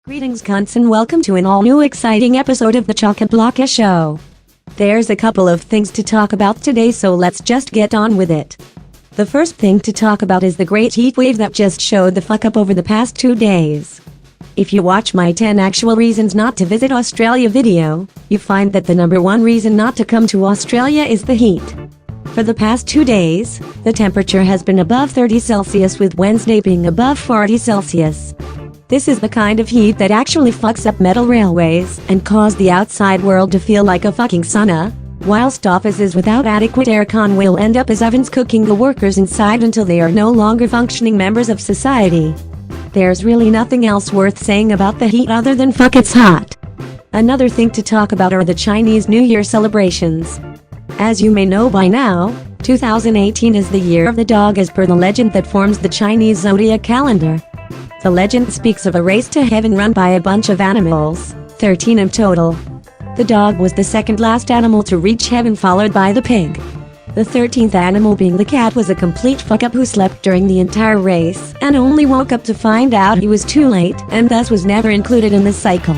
Greetings cunts and welcome to an all-new exciting episode of the ChockaBlocka show. There's a couple of things to talk about today, so let's just get on with it. The first thing to talk about is the great heat wave that just showed the fuck up over the past 2 days. If you watch my 10 actual reasons not to visit Australia video, you find that the number one reason not to come to Australia is the heat. For the past 2 days, the temperature has been above 30 Celsius, with Wednesday being above 40 Celsius. This is the kind of heat that actually fucks up metal railways and cause the outside world to feel like a fucking sauna, whilst offices without adequate aircon will end up as ovens cooking the workers inside until they are no longer functioning members of society. There's really nothing else worth saying about the heat other than fuck it's hot. Another thing to talk about are the Chinese New Year celebrations. As you may know by now, 2018 is the year of the dog as per the legend that forms the Chinese zodiac calendar. The legend speaks of a race to heaven run by a bunch of animals, 13 in total. The dog was the second last animal to reach heaven, followed by the pig. The 13th animal, being the cat, was a complete fuck-up who slept during the entire race and only woke up to find out he was too late and thus was never included in the cycle.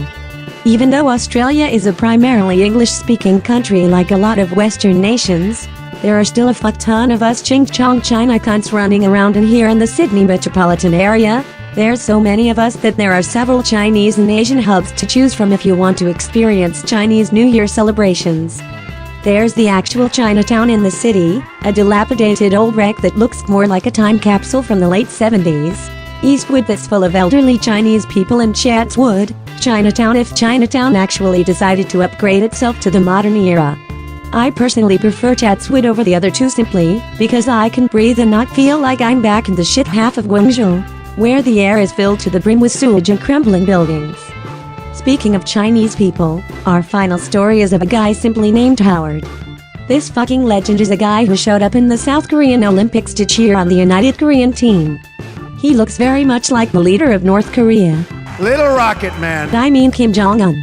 Even though Australia is a primarily English-speaking country like a lot of Western nations, there are still a fuck ton of us ching-chong China cunts running around in here in the Sydney metropolitan area. There's so many of us that there are several Chinese and Asian hubs to choose from if you want to experience Chinese New Year celebrations. There's the actual Chinatown in the city, a dilapidated old wreck that looks more like a time capsule from the late 70s. Eastwood, that's full of elderly Chinese people, and Chatswood, Chinatown, if Chinatown actually decided to upgrade itself to the modern era. I personally prefer Chatswood over the other two simply because I can breathe and not feel like I'm back in the shit half of Guangzhou, where the air is filled to the brim with sewage and crumbling buildings. Speaking of Chinese people, our final story is of a guy simply named Howard. This fucking legend is a guy who showed up in the South Korean Olympics to cheer on the United Korean team. He looks very much like the leader of North Korea. Little Rocket Man. I mean Kim Jong-un.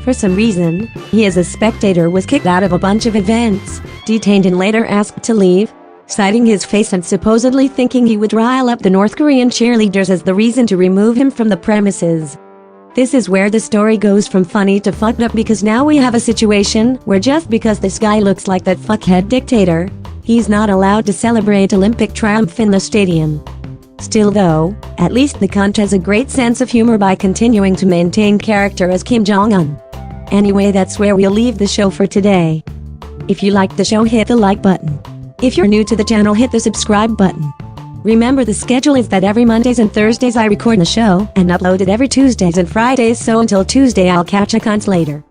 For some reason, he as a spectator was kicked out of a bunch of events, detained and later asked to leave, citing his face and supposedly thinking he would rile up the North Korean cheerleaders as the reason to remove him from the premises. This is where the story goes from funny to fucked up, because now we have a situation where just because this guy looks like that fuckhead dictator, he's not allowed to celebrate Olympic triumph in the stadium. Still though, at least the cunt has a great sense of humor by continuing to maintain character as Kim Jong-un. Anyway, that's where we'll leave the show for today. If you liked the show, hit the like button. If you're new to the channel, hit the subscribe button. Remember, the schedule is that every Mondays and Thursdays I record the show and upload it every Tuesdays and Fridays, so until Tuesday I'll catch you cunts later.